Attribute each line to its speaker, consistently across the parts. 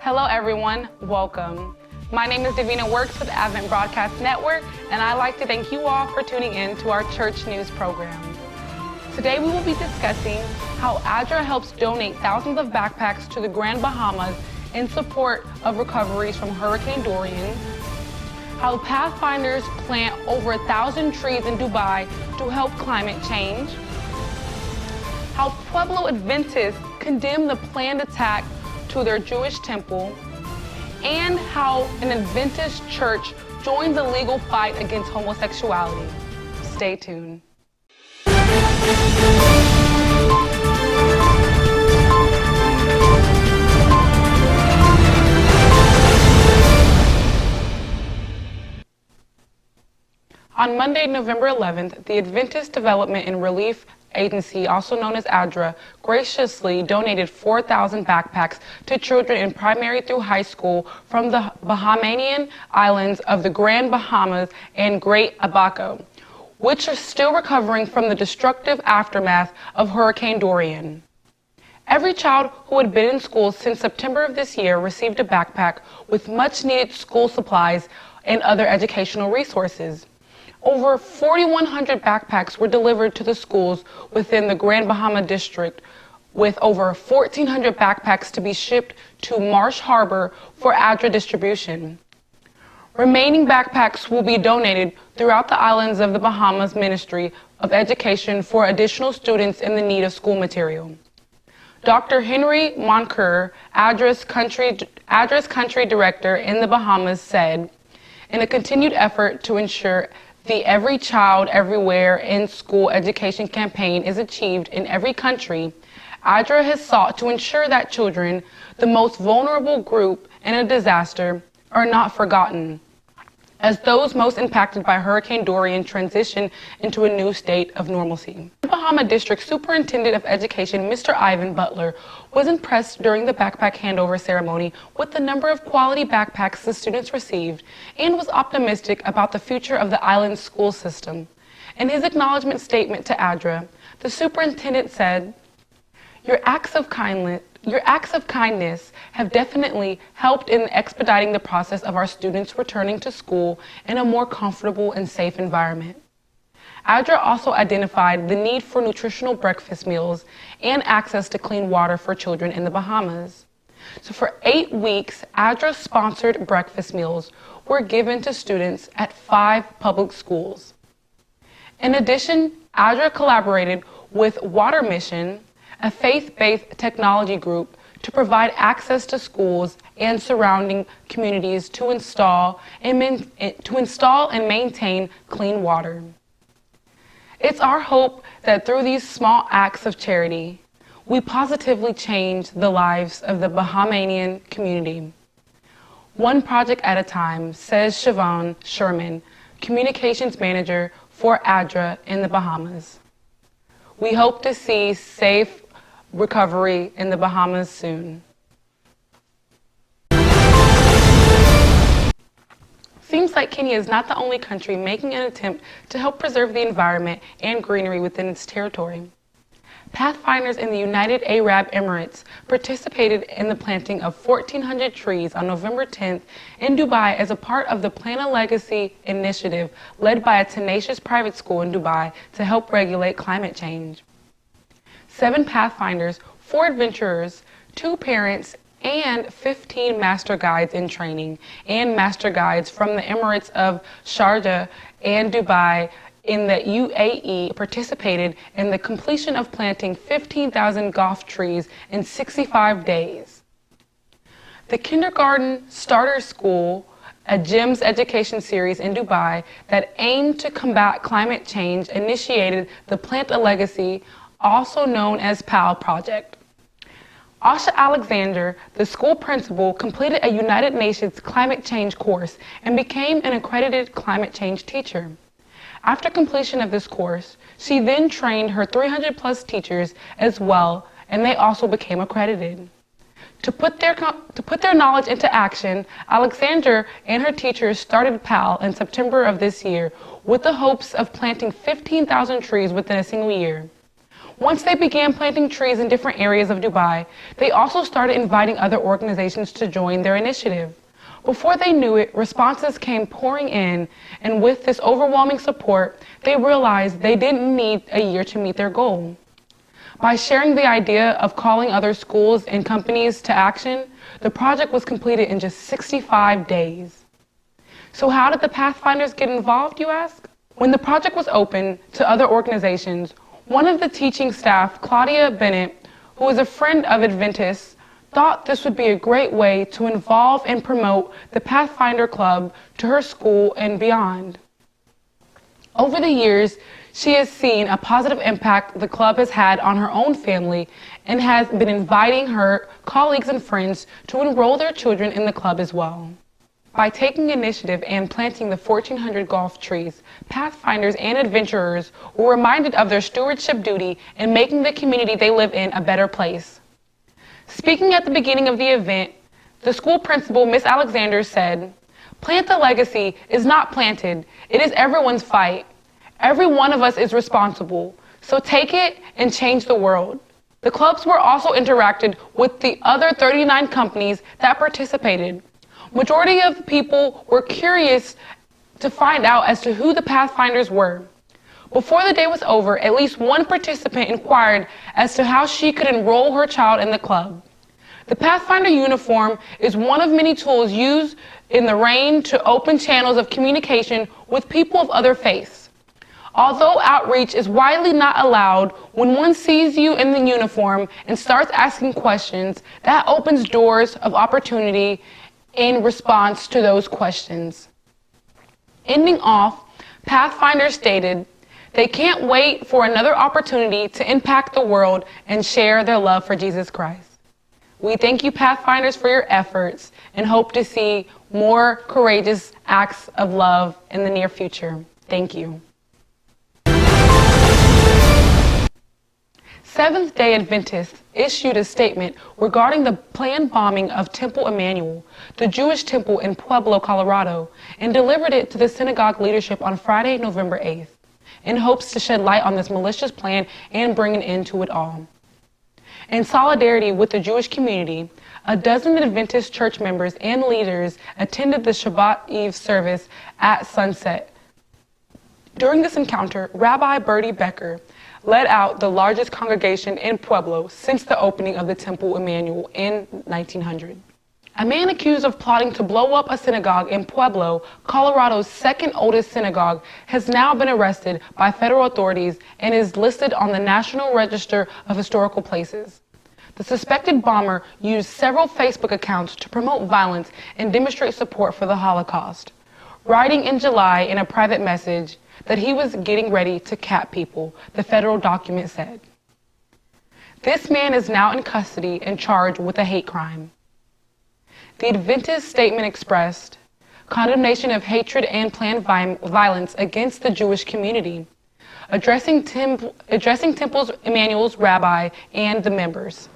Speaker 1: Hello everyone, welcome. My name is Davina Works with Advent Broadcast Network, and I'd like to thank you all for tuning in to our church news program. Today we will be discussing how Addre helps donate thousands of backpacks to the Grand Bahamas in support of recoveries from Hurricane Dorian, how Pathfinders plant over 1,000 trees in Dubai to help climate change, how Pueblo Adventists condemn the planned attack to their Jewish temple, and how an Adventist church joins the legal fight against homosexuality. Stay tuned. On Monday, November 11th, the Adventist Development and Relief Agency, also known as Addre, graciously donated 4,000 backpacks to children in primary through high school from the Bahamian islands of the Grand Bahamas and Great Abaco, which are still recovering from the destructive aftermath of Hurricane Dorian. Every child who had been in school since September of this year received a backpack with much-needed school supplies and other educational resources. Over 4,100 backpacks were delivered to the schools within the Grand Bahama District, with over 1,400 backpacks to be shipped to Marsh Harbor for Addre distribution. Remaining backpacks will be donated throughout the islands of the Bahamas Ministry of Education for additional students in the need of school material. Dr. Henry Moncur, Addre's country director in the Bahamas, said, in a continued effort to ensure the Every Child Everywhere in School education campaign is achieved in every country, Addre has sought to ensure that children, the most vulnerable group in a disaster, are not forgotten, as those most impacted by Hurricane Dorian transition into a new state of normalcy. The Bahama District Superintendent of Education, Mr. Ivan Butler, was impressed during the backpack handover ceremony with the number of quality backpacks the students received and was optimistic about the future of the island's school system. In his acknowledgement statement to Addre, the superintendent said, Your acts of kindness have definitely helped in expediting the process of our students returning to school in a more comfortable and safe environment. Addre also identified the need for nutritional breakfast meals and access to clean water for children in the Bahamas. So for 8 weeks, Addre-sponsored breakfast meals were given to students at 5 public schools. In addition, Addre collaborated with Water Mission, a faith-based technology group, to provide access to schools and surrounding communities to install and maintain clean water. It's our hope that through these small acts of charity, we positively change the lives of the Bahamian community. One project at a time, says Siobhan Sherman, communications manager for Addre in the Bahamas. We hope to see safe recovery in the Bahamas soon. Seems like Kenya is not the only country making an attempt to help preserve the environment and greenery within its territory. Pathfinders in the United Arab Emirates participated in the planting of 1,400 trees on November 10th in Dubai as a part of the Plant a Legacy initiative led by a tenacious private school in Dubai to help regulate climate change. 7 Pathfinders, 4 adventurers, 2 parents, and 15 master guides in training and master guides from the Emirates of Sharjah and Dubai in the UAE participated in the completion of planting 15,000 golf trees in 65 days. The Kindergarten Starter School, a GEMS education series in Dubai that aimed to combat climate change, initiated the Plant a Legacy, also known as PAL project. Asha Alexander, the school principal, completed a United Nations climate change course and became an accredited climate change teacher. After completion of this course, she then trained her 300+ teachers as well, and they also became accredited. To put their knowledge into action, Alexander and her teachers started PAL in September of this year with the hopes of planting 15,000 trees within a single year. Once they began planting trees in different areas of Dubai, they also started inviting other organizations to join their initiative. Before they knew it, responses came pouring in, and with this overwhelming support, they realized they didn't need a year to meet their goal. By sharing the idea of calling other schools and companies to action, the project was completed in just 65 days. So how did the Pathfinders get involved, you ask? When the project was open to other organizations, one of the teaching staff, Claudia Bennett, who is a friend of Adventists, thought this would be a great way to involve and promote the Pathfinder Club to her school and beyond. Over the years, she has seen a positive impact the club has had on her own family and has been inviting her colleagues and friends to enroll their children in the club as well. By taking initiative and planting the 1,400 golf trees, Pathfinders and adventurers were reminded of their stewardship duty in making the community they live in a better place. Speaking at the beginning of the event, the school principal, Miss Alexander, said, "Plant a legacy is not planted. It is everyone's fight. Every one of us is responsible. So take it and change the world." The clubs were also interacted with the other 39 companies that participated. Majority of people were curious to find out as to who the Pathfinders were. Before the day was over, at least one participant inquired as to how she could enroll her child in the club. The Pathfinder uniform is one of many tools used in the rain to open channels of communication with people of other faiths. Although outreach is widely not allowed, when one sees you in the uniform and starts asking questions, that opens doors of opportunity in response to those questions. Ending off, Pathfinder stated, they can't wait for another opportunity to impact the world and share their love for Jesus Christ. We thank you, Pathfinders, for your efforts and hope to see more courageous acts of love in the near future. Thank you. Seventhday Adventists issued a statement regarding the planned bombing of Temple Emmanuel, the Jewish temple in Pueblo, Colorado, and delivered it to the synagogue leadership on Friday, November 8th, in hopes to shed light on this malicious plan and bring an end to it all. In solidarity with the Jewish community, a dozen Adventist church members and leaders attended the Shabbat Eve service at sunset. During this encounter, Rabbi Bertie Becker led out the largest congregation in Pueblo since the opening of the Temple Emmanuel in 1900. A man accused of plotting to blow up a synagogue in Pueblo, Colorado's second oldest synagogue, has now been arrested by federal authorities and is listed on the National Register of Historical Places. The suspected bomber used several Facebook accounts to promote violence and demonstrate support for the Holocaust, writing in July in a private message that he was getting ready to cap people, the federal document said. This man is now in custody and charged with a hate crime. The Adventist statement expressed condemnation of hatred and planned violence against the Jewish community, addressing Temple Emmanuel's rabbi and the members.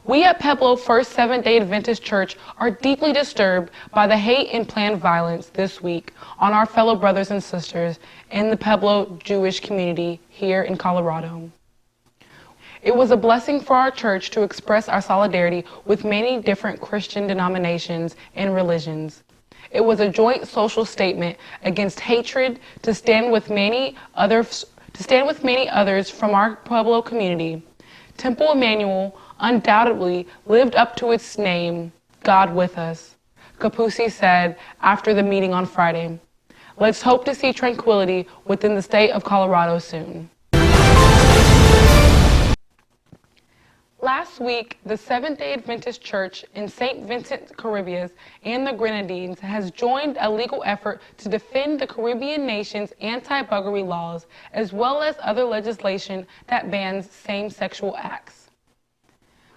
Speaker 1: We at Pueblo First Seventh-day Adventist Church are deeply disturbed by the hate and planned violence this week on our fellow brothers and sisters in the Pueblo Jewish community here in Colorado. It was a blessing for our church to express our solidarity with many different Christian denominations and religions. It was a joint social statement against hatred to stand with many others from our Pueblo community. Temple Emmanuel undoubtedly lived up to its name, God with us, Kapusi said after the meeting on Friday. Let's hope to see tranquility within the state of Colorado soon. Last week, the Seventh-day Adventist Church in St. Vincent, Caribbean, and the Grenadines has joined a legal effort to defend the Caribbean nation's anti-buggery laws, as well as other legislation that bans same-sexual acts.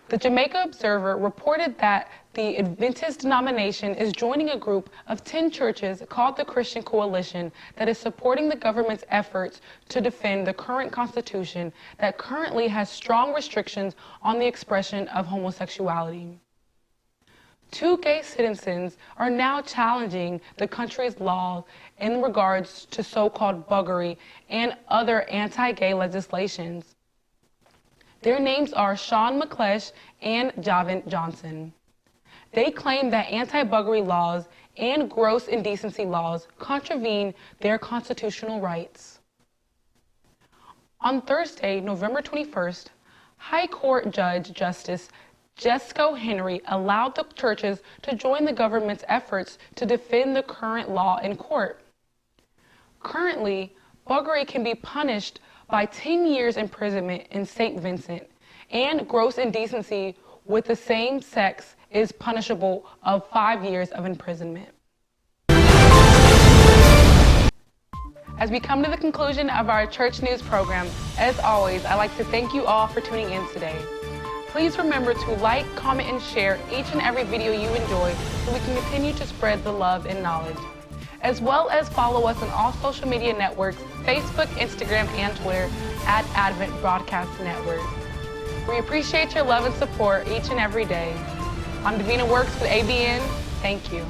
Speaker 1: The Jamaica Observer reported that the Adventist denomination is joining a group of 10 churches called the Christian Coalition that is supporting the government's efforts to defend the current constitution that currently has strong restrictions on the expression of homosexuality. 2 gay citizens are now challenging the country's law in regards to so-called buggery and other anti-gay legislations. Their names are Sean McClesh and Javin Johnson. They claim that anti-buggery laws and gross indecency laws contravene their constitutional rights. On Thursday, November 21st, High Court Judge Justice Jesco Henry allowed the churches to join the government's efforts to defend the current law in court. Currently, buggery can be punished by 10 years imprisonment in St. Vincent, and gross indecency with the same sex is punishable of 5 years of imprisonment. As we come to the conclusion of our church news program, as always, I'd like to thank you all for tuning in today. Please remember to like, comment, and share each and every video you enjoy so we can continue to spread the love and knowledge. As well as follow us on all social media networks, Facebook, Instagram, and Twitter at Advent Broadcast Network. We appreciate your love and support each and every day. I'm Davina Works with ABN. Thank you.